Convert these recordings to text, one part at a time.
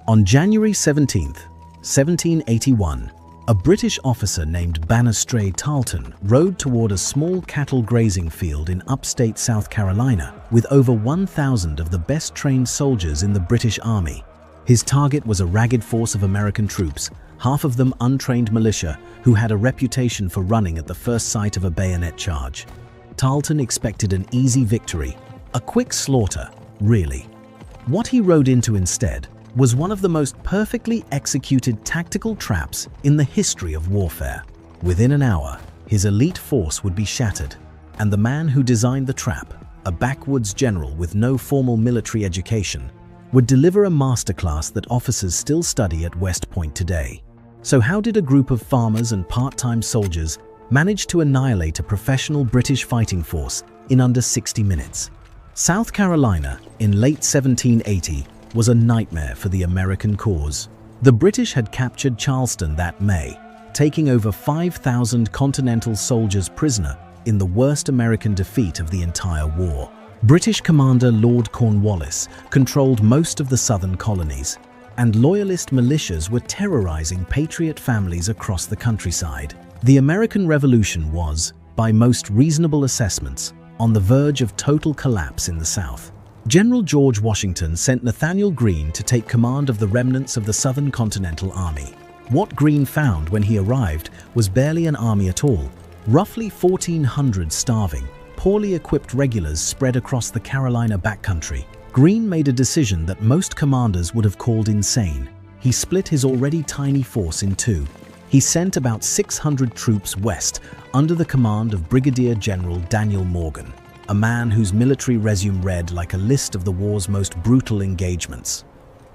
On January 17, 1781, a British officer named Banastre Tarleton rode toward a small cattle grazing field in upstate South Carolina with over 1,000 of the best-trained soldiers in the British Army. His target was a ragged force of American troops, half of them untrained militia who had a reputation for running at the first sight of a bayonet charge. Tarleton expected an easy victory, a quick slaughter, really. What he rode into instead was one of the most perfectly executed tactical traps in the history of warfare. Within an hour, his elite force would be shattered, and the man who designed the trap, a backwoods general with no formal military education, would deliver a masterclass that officers still study at West Point today. So how did a group of farmers and part-time soldiers manage to annihilate a professional British fighting force in under 60 minutes? South Carolina, in late 1780, was a nightmare for the American cause. The British had captured Charleston that May, taking over 5,000 Continental soldiers prisoner in the worst American defeat of the entire war. British commander Lord Cornwallis controlled most of the southern colonies, and loyalist militias were terrorizing patriot families across the countryside. The American Revolution was, by most reasonable assessments, on the verge of total collapse in the South. General George Washington sent Nathanael Greene to take command of the remnants of the Southern Continental Army. What Greene found when he arrived was barely an army at all, roughly 1,400 starving, poorly equipped regulars spread across the Carolina backcountry. Greene made a decision that most commanders would have called insane. He split his already tiny force in two. He sent about 600 troops west under the command of Brigadier General Daniel Morgan, a man whose military resume read like a list of the war's most brutal engagements.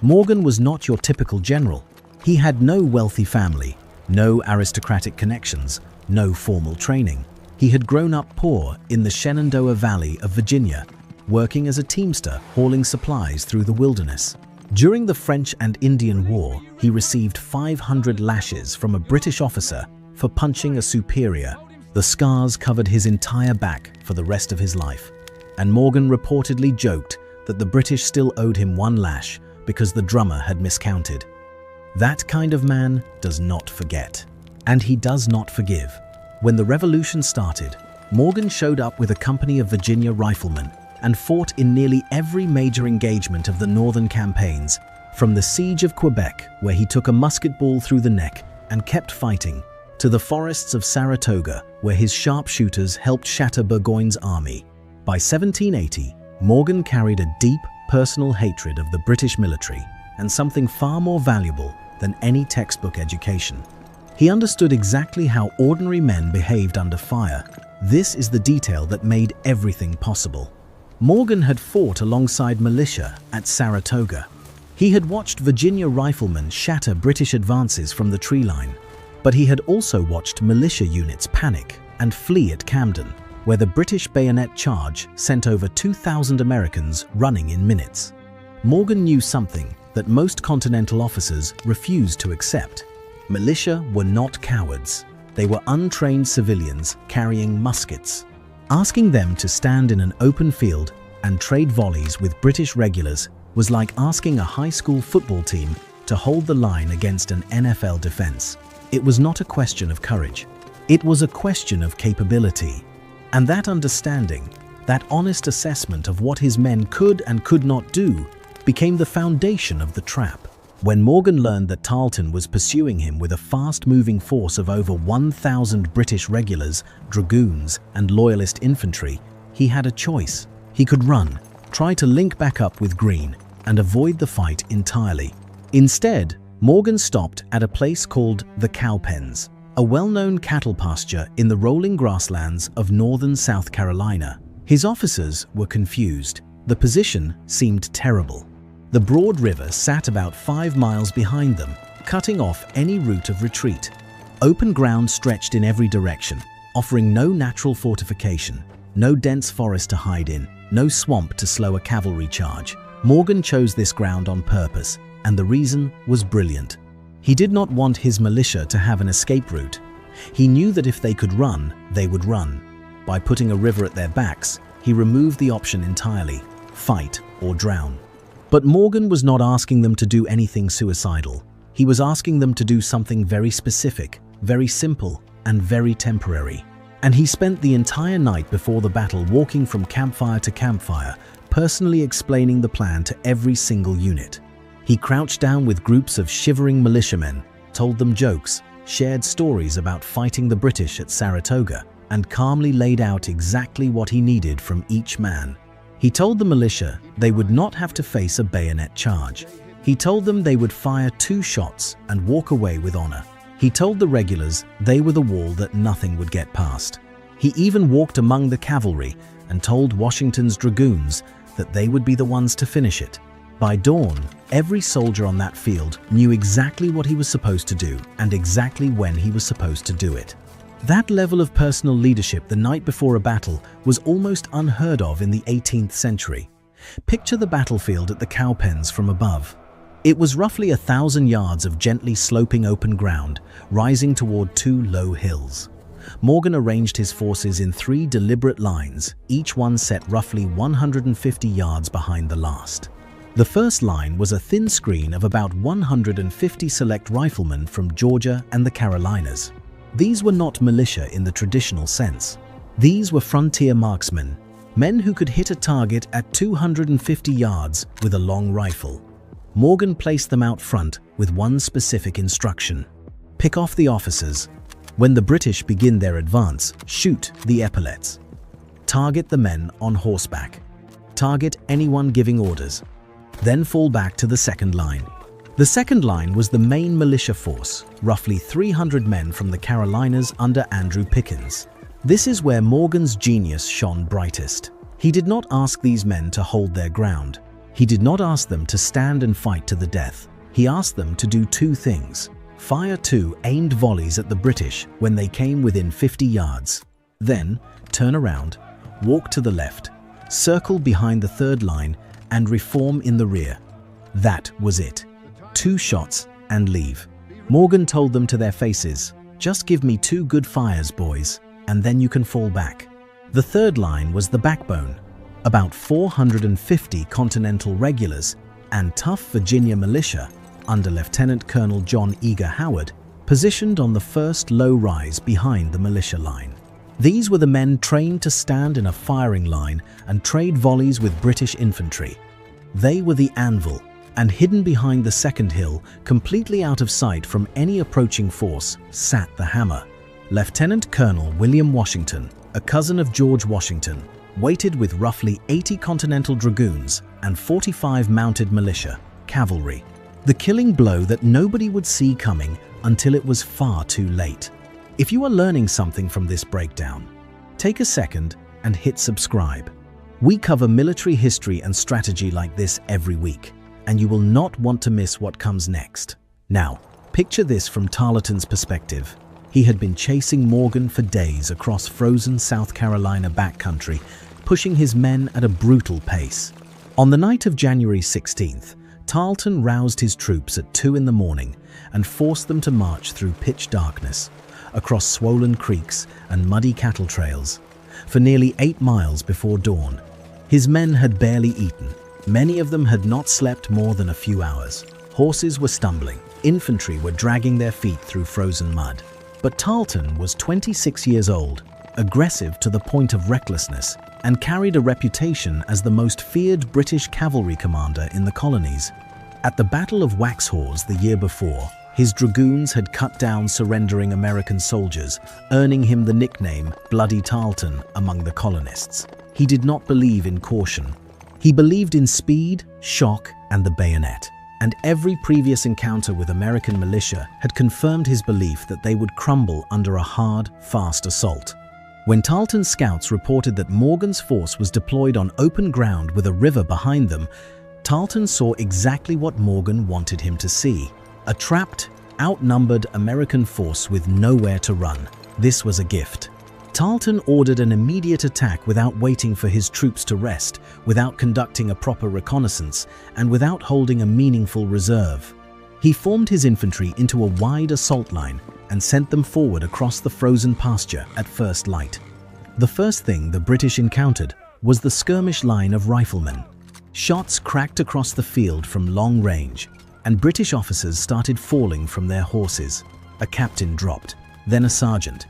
Morgan was not your typical general. He had no wealthy family, no aristocratic connections, no formal training. He had grown up poor in the Shenandoah Valley of Virginia, working as a teamster hauling supplies through the wilderness. During the French and Indian War, he received 500 lashes from a British officer for punching a superior. The scars covered his entire back for the rest of his life, and Morgan reportedly joked that the British still owed him one lash because the drummer had miscounted. That kind of man does not forget, and he does not forgive. When the revolution started, Morgan showed up with a company of Virginia riflemen and fought in nearly every major engagement of the northern campaigns, from the Siege of Quebec, where he took a musket ball through the neck and kept fighting, to the forests of Saratoga, where his sharpshooters helped shatter Burgoyne's army. By 1780, Morgan carried a deep personal hatred of the British military and something far more valuable than any textbook education. He understood exactly how ordinary men behaved under fire. This is the detail that made everything possible. Morgan had fought alongside militia at Saratoga. He had watched Virginia riflemen shatter British advances from the tree line. But he had also watched militia units panic and flee at Camden, where the British bayonet charge sent over 2,000 Americans running in minutes. Morgan knew something that most Continental officers refused to accept. Militia were not cowards. They were untrained civilians carrying muskets. Asking them to stand in an open field and trade volleys with British regulars was like asking a high school football team to hold the line against an NFL defense. It was not a question of courage. It was a question of capability. And that understanding, that honest assessment of what his men could and could not do, became the foundation of the trap. When Morgan learned that Tarleton was pursuing him with a fast-moving force of over 1,000 British regulars, dragoons, and loyalist infantry, he had a choice. He could run, try to link back up with Greene, and avoid the fight entirely. Instead, Morgan stopped at a place called the Cowpens, a well-known cattle pasture in the rolling grasslands of northern South Carolina. His officers were confused. The position seemed terrible. The broad river sat about 5 miles behind them, cutting off any route of retreat. Open ground stretched in every direction, offering no natural fortification, no dense forest to hide in, no swamp to slow a cavalry charge. Morgan chose this ground on purpose, and the reason was brilliant. He did not want his militia to have an escape route. He knew that if they could run, they would run. By putting a river at their backs, he removed the option entirely: fight or drown. But Morgan was not asking them to do anything suicidal. He was asking them to do something very specific, very simple, and very temporary. And he spent the entire night before the battle walking from campfire to campfire, personally explaining the plan to every single unit. He crouched down with groups of shivering militiamen, told them jokes, shared stories about fighting the British at Saratoga, and calmly laid out exactly what he needed from each man. He told the militia they would not have to face a bayonet charge. He told them they would fire 2 shots and walk away with honor. He told the regulars they were the wall that nothing would get past. He even walked among the cavalry and told Washington's dragoons that they would be the ones to finish it. By dawn, every soldier on that field knew exactly what he was supposed to do and exactly when he was supposed to do it. That level of personal leadership the night before a battle was almost unheard of in the 18th century. Picture the battlefield at the Cowpens from above. It was roughly 1,000 yards of gently sloping open ground, rising toward 2 low hills. Morgan arranged his forces in 3 deliberate lines, each one set roughly 150 yards behind the last. The first line was a thin screen of about 150 select riflemen from Georgia and the Carolinas. These were not militia in the traditional sense. These were frontier marksmen, men who could hit a target at 250 yards with a long rifle. Morgan placed them out front with one specific instruction: pick off the officers. When the British begin their advance, shoot the epaulets. Target the men on horseback. Target anyone giving orders. Then fall back to the second line. The second line was the main militia force, roughly 300 men from the Carolinas under Andrew Pickens. This is where Morgan's genius shone brightest. He did not ask these men to hold their ground. He did not ask them to stand and fight to the death. He asked them to do 2 things: fire 2 aimed volleys at the British when they came within 50 yards. Then, turn around, walk to the left, circle behind the third line, and reform in the rear. That was it. 2 shots and leave. Morgan told them to their faces, "Just give me 2 good fires, boys, and then you can fall back." The third line was the backbone. About 450 Continental regulars and tough Virginia militia under Lieutenant Colonel John Eager Howard, positioned on the first low rise behind the militia line. These were the men trained to stand in a firing line and trade volleys with British infantry. They were the anvil, and hidden behind the second hill, completely out of sight from any approaching force, sat the hammer. Lieutenant Colonel William Washington, a cousin of George Washington, waited with roughly 80 Continental dragoons and 45 mounted militia, cavalry. The killing blow that nobody would see coming until it was far too late. If you are learning something from this breakdown, take a second and hit subscribe. We cover military history and strategy like this every week, and you will not want to miss what comes next. Now, picture this from Tarleton's perspective. He had been chasing Morgan for days across frozen South Carolina backcountry, pushing his men at a brutal pace. On the night of January 16th, Tarleton roused his troops at 2 in the morning and forced them to march through pitch darkness, across swollen creeks and muddy cattle trails, for nearly 8 miles before dawn. His men had barely eaten. Many of them had not slept more than a few hours. Horses were stumbling. Infantry were dragging their feet through frozen mud. But Tarleton was 26 years old, aggressive to the point of recklessness, and carried a reputation as the most feared British cavalry commander in the colonies. At the Battle of Waxhaws the year before, his dragoons had cut down surrendering American soldiers, earning him the nickname Bloody Tarleton among the colonists. He did not believe in caution. He believed in speed, shock, and the bayonet. And every previous encounter with American militia had confirmed his belief that they would crumble under a hard, fast assault. When Tarleton's scouts reported that Morgan's force was deployed on open ground with a river behind them, Tarleton saw exactly what Morgan wanted him to see: a trapped, outnumbered American force with nowhere to run. This was a gift. Tarleton ordered an immediate attack without waiting for his troops to rest, without conducting a proper reconnaissance, and without holding a meaningful reserve. He formed his infantry into a wide assault line and sent them forward across the frozen pasture at first light. The first thing the British encountered was the skirmish line of riflemen. Shots cracked across the field from long range, and British officers started falling from their horses. A captain dropped, then a sergeant.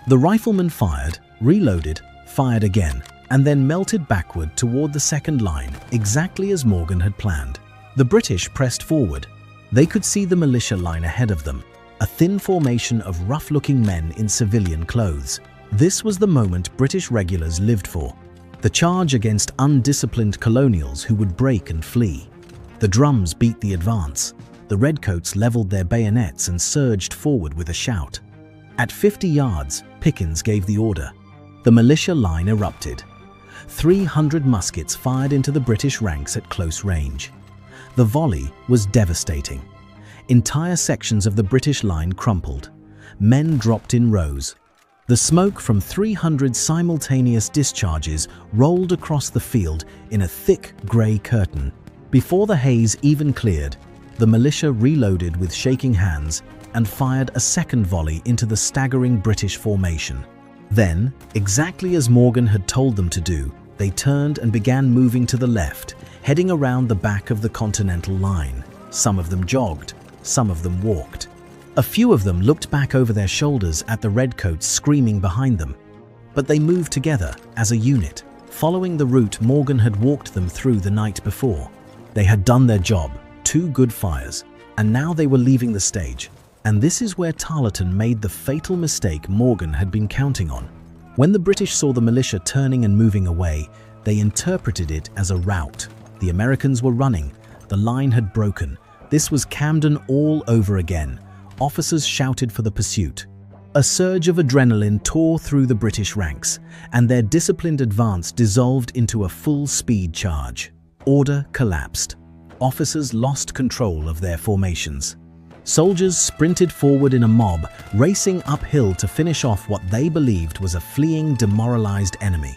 The rifleman fired, reloaded, fired again, and then melted backward toward the second line, exactly as Morgan had planned. The British pressed forward. They could see the militia line ahead of them, a thin formation of rough-looking men in civilian clothes. This was the moment British regulars lived for. The charge against undisciplined colonials who would break and flee. The drums beat the advance. The redcoats leveled their bayonets and surged forward with a shout. At 50 yards, Pickens gave the order. The militia line erupted. 300 muskets fired into the British ranks at close range. The volley was devastating. Entire sections of the British line crumpled. Men dropped in rows. The smoke from 300 simultaneous discharges rolled across the field in a thick grey curtain. Before the haze even cleared, the militia reloaded with shaking hands and fired a second volley into the staggering British formation. Then, exactly as Morgan had told them to do, they turned and began moving to the left, heading around the back of the Continental line. Some of them jogged, some of them walked. A few of them looked back over their shoulders at the redcoats screaming behind them. But they moved together as a unit, following the route Morgan had walked them through the night before. They had done their job, 2 good fires, and now they were leaving the stage. And this is where Tarleton made the fatal mistake Morgan had been counting on. When the British saw the militia turning and moving away, they interpreted it as a rout. The Americans were running. The line had broken. This was Camden all over again. Officers shouted for the pursuit. A surge of adrenaline tore through the British ranks, and their disciplined advance dissolved into a full-speed charge. Order collapsed. Officers lost control of their formations. Soldiers sprinted forward in a mob, racing uphill to finish off what they believed was a fleeing, demoralized enemy.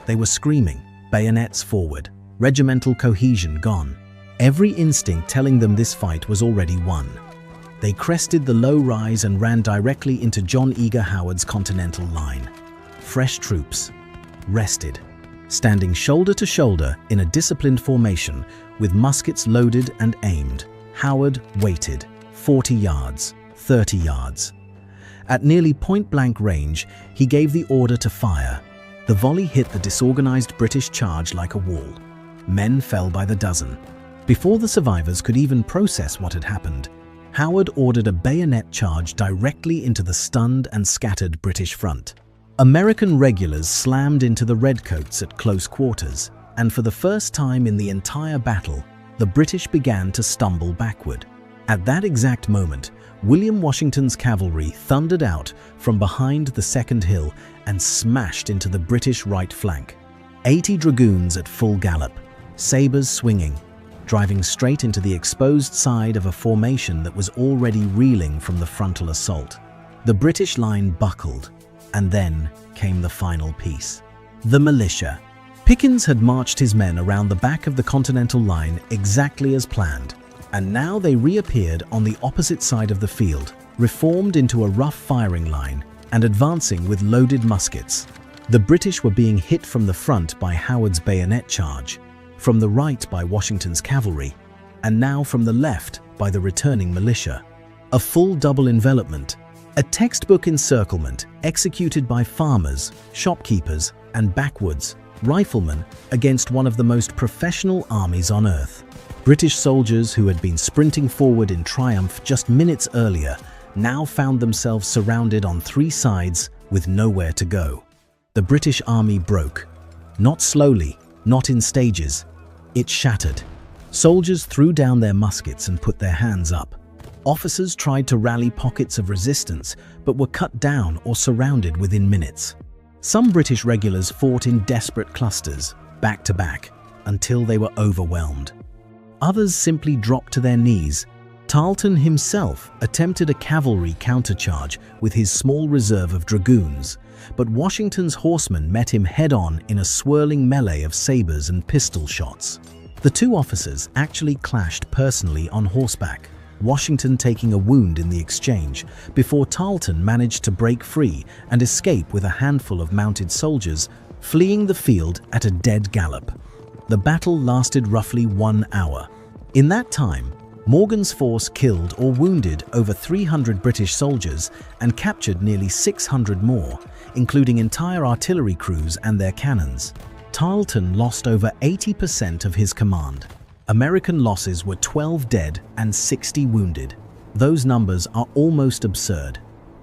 They were screaming, bayonets forward, regimental cohesion gone. Every instinct telling them this fight was already won. They crested the low rise and ran directly into John Eager Howard's Continental line. Fresh troops, rested, standing shoulder to shoulder in a disciplined formation with muskets loaded and aimed. Howard waited. 40 yards, 30 yards. At nearly point-blank range, he gave the order to fire. The volley hit the disorganized British charge like a wall. Men fell by the dozen. Before the survivors could even process what had happened, Howard ordered a bayonet charge directly into the stunned and scattered British front. American regulars slammed into the redcoats at close quarters, and for the first time in the entire battle, the British began to stumble backward. At that exact moment, William Washington's cavalry thundered out from behind the second hill and smashed into the British right flank. 80 dragoons at full gallop, sabers swinging, driving straight into the exposed side of a formation that was already reeling from the frontal assault. The British line buckled, and then came the final piece. The militia. Pickens had marched his men around the back of the Continental line exactly as planned. And now they reappeared on the opposite side of the field, reformed into a rough firing line and advancing with loaded muskets. The British were being hit from the front by Howard's bayonet charge, from the right by Washington's cavalry, and now from the left by the returning militia. A full double envelopment, a textbook encirclement executed by farmers, shopkeepers, and backwoods riflemen against one of the most professional armies on earth. British soldiers who had been sprinting forward in triumph just minutes earlier now found themselves surrounded on 3 sides with nowhere to go. The British army broke. Not slowly, not in stages. It shattered. Soldiers threw down their muskets and put their hands up. Officers tried to rally pockets of resistance, but were cut down or surrounded within minutes. Some British regulars fought in desperate clusters, back to back, until they were overwhelmed. Others simply dropped to their knees. Tarleton himself attempted a cavalry countercharge with his small reserve of dragoons, but Washington's horsemen met him head-on in a swirling melee of sabers and pistol shots. The 2 officers actually clashed personally on horseback, Washington taking a wound in the exchange, before Tarleton managed to break free and escape with a handful of mounted soldiers, fleeing the field at a dead gallop. The battle lasted roughly 1 hour. In that time, Morgan's force killed or wounded over 300 British soldiers and captured nearly 600 more, including entire artillery crews and their cannons. Tarleton lost over 80% of his command. American losses were 12 dead and 60 wounded. Those numbers are almost absurd.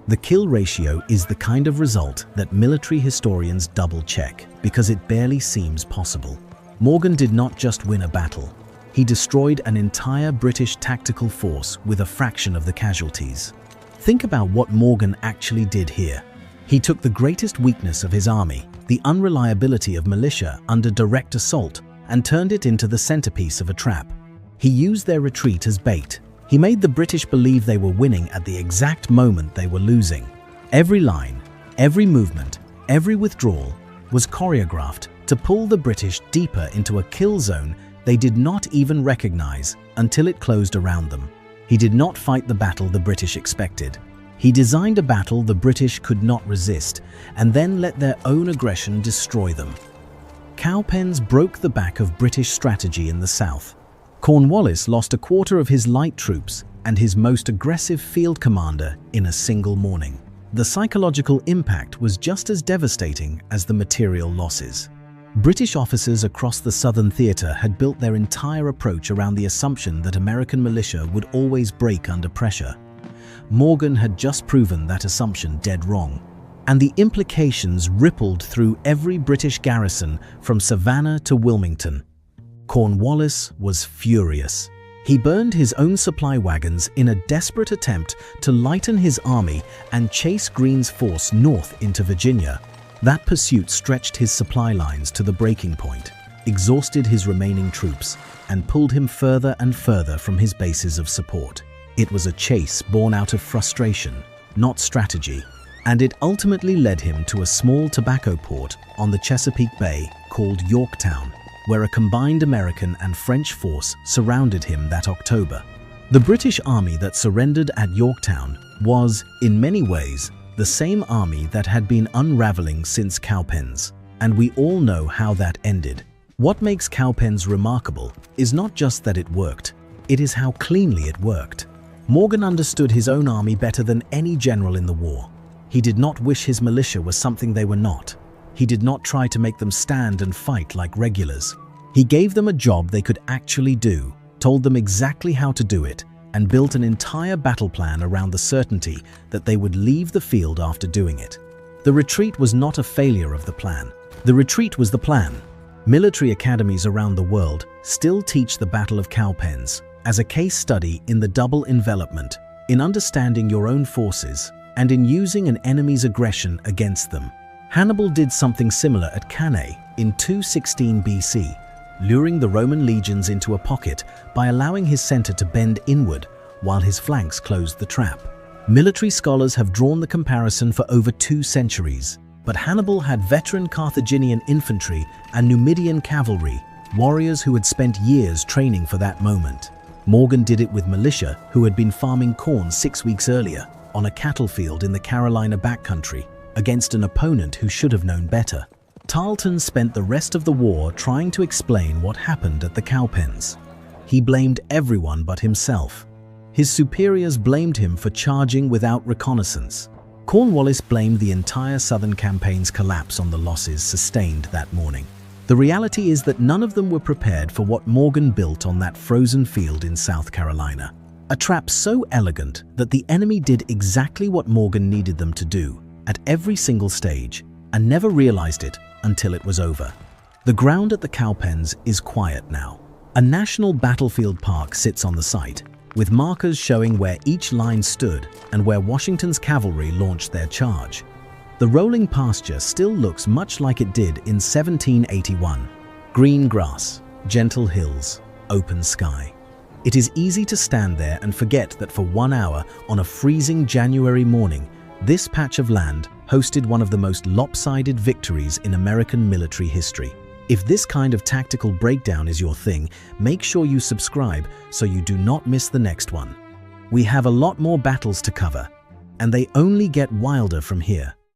The kill ratio is the kind of result that military historians double-check because it barely seems possible. Morgan did not just win a battle. He destroyed an entire British tactical force with a fraction of the casualties. Think about what Morgan actually did here. He took the greatest weakness of his army, the unreliability of militia under direct assault, and turned it into the centerpiece of a trap. He used their retreat as bait. He made the British believe they were winning at the exact moment they were losing. Every line, every movement, every withdrawal was choreographed to pull the British deeper into a kill zone they did not even recognize until it closed around them. He did not fight the battle the British expected. He designed a battle the British could not resist and then let their own aggression destroy them. Cowpens broke the back of British strategy in the south. Cornwallis lost a quarter of his light troops and his most aggressive field commander in a single morning. The psychological impact was just as devastating as the material losses. British officers across the Southern Theatre had built their entire approach around the assumption that American militia would always break under pressure. Morgan had just proven that assumption dead wrong, and the implications rippled through every British garrison from Savannah to Wilmington. Cornwallis was furious. He burned his own supply wagons in a desperate attempt to lighten his army and chase Greene's force north into Virginia. That pursuit stretched his supply lines to the breaking point, exhausted his remaining troops, and pulled him further and further from his bases of support. It was a chase born out of frustration, not strategy, and it ultimately led him to a small tobacco port on the Chesapeake Bay called Yorktown, where a combined American and French force surrounded him that October. The British army that surrendered at Yorktown was, in many ways, the same army that had been unraveling since Cowpens, and we all know how that ended. What makes Cowpens remarkable is not just that it worked, it is how cleanly it worked. Morgan understood his own army better than any general in the war. He did not wish his militia were something they were not. He did not try to make them stand and fight like regulars. He gave them a job they could actually do, told them exactly how to do it, and built an entire battle plan around the certainty that they would leave the field after doing it. The retreat was not a failure of the plan. The retreat was the plan. Military academies around the world still teach the Battle of Cowpens as a case study in the double envelopment, in understanding your own forces, and in using an enemy's aggression against them. Hannibal did something similar at Cannae in 216 BC, luring the Roman legions into a pocket by allowing his center to bend inward while his flanks closed the trap. Military scholars have drawn the comparison for over 2 centuries, but Hannibal had veteran Carthaginian infantry and Numidian cavalry, warriors who had spent years training for that moment. Morgan did it with militia who had been farming corn 6 weeks earlier on a cattle field in the Carolina backcountry against an opponent who should have known better. Tarleton spent the rest of the war trying to explain what happened at the Cowpens. He blamed everyone but himself. His superiors blamed him for charging without reconnaissance. Cornwallis blamed the entire Southern campaign's collapse on the losses sustained that morning. The reality is that none of them were prepared for what Morgan built on that frozen field in South Carolina. A trap so elegant that the enemy did exactly what Morgan needed them to do at every single stage and never realized it until it was over. The ground at the Cowpens is quiet now. A national battlefield park sits on the site, with markers showing where each line stood and where Washington's cavalry launched their charge. The rolling pasture still looks much like it did in 1781. Green grass, gentle hills, open sky. It is easy to stand there and forget that for 1 hour on a freezing January morning, this patch of land hosted one of the most lopsided victories in American military history. If this kind of tactical breakdown is your thing, make sure you subscribe so you do not miss the next one. We have a lot more battles to cover, and they only get wilder from here.